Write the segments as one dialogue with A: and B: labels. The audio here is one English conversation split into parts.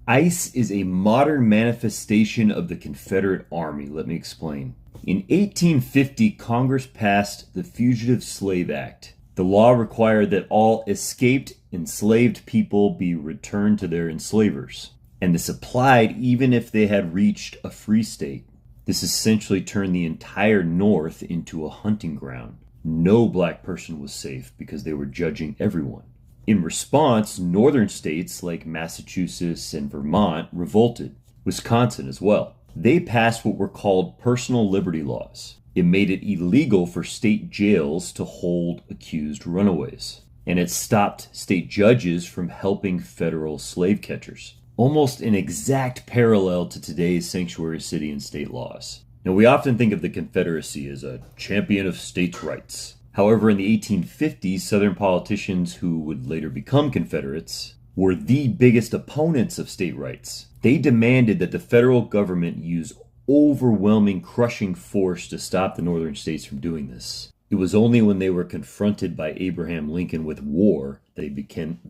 A: ICE is a modern manifestation of the Confederate Army. Let me explain. In 1850, Congress passed the Fugitive Slave Act. The law required that all escaped enslaved people be returned to their enslavers, and this applied even if they had reached a free state. This essentially turned the entire North into a hunting ground. No black person was safe because they were judging everyone. In response, northern states like Massachusetts and Vermont revolted, Wisconsin as well. They passed what were called personal liberty laws. It made it illegal for state jails to hold accused runaways, and it stopped state judges from helping federal slave catchers. Almost an exact parallel to today's sanctuary city and state laws. Now, we often think of the Confederacy as a champion of states' rights. However, in the 1850s, Southern politicians who would later become Confederates were the biggest opponents of state rights. They demanded that the federal government use overwhelming, crushing force to stop the northern states from doing this. It was only when they were confronted by Abraham Lincoln with war that they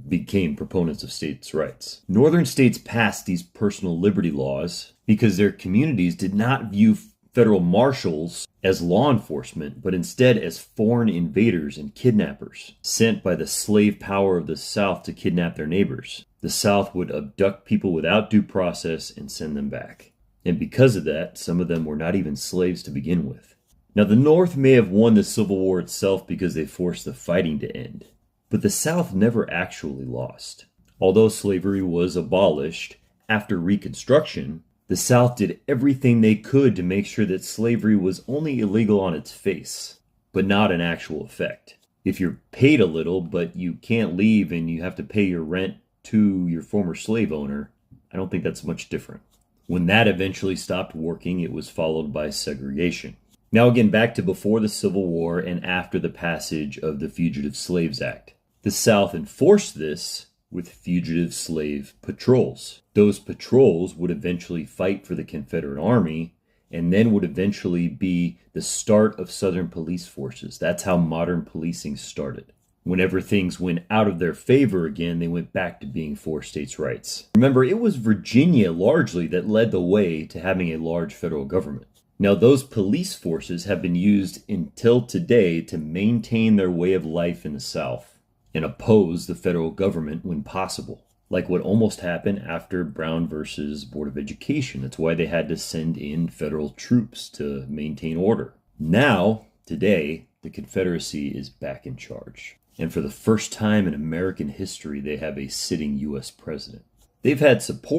A: became proponents of states' rights. Northern states passed these personal liberty laws because their communities did not view federal marshals as law enforcement, but instead as foreign invaders and kidnappers, sent by the slave power of the South to kidnap their neighbors. The South would abduct people without due process and send them back. And because of that, some of them were not even slaves to begin with. Now, the North may have won the Civil War itself because they forced the fighting to end, but the South never actually lost. Although slavery was abolished after Reconstruction, the South did everything they could to make sure that slavery was only illegal on its face, but not in actual effect. If you're paid a little, but you can't leave and you have to pay your rent to your former slave owner, I don't think that's much different. When that eventually stopped working, it was followed by segregation. Now again, back to before the Civil War and after the passage of the Fugitive Slaves Act. The South enforced this with fugitive slave patrols. Those patrols would eventually fight for the Confederate Army and then would eventually be the start of Southern police forces. That's how modern policing started. Whenever things went out of their favor again, they went back to being for states' rights. Remember, it was Virginia largely that led the way to having a large federal government. Now, those police forces have been used until today to maintain their way of life in the South and oppose the federal government when possible, like what almost happened after Brown versus Board of Education. That's why they had to send in federal troops to maintain order. Now, today, the Confederacy is back in charge. And for the first time in American history, they have a sitting U.S. president. They've had support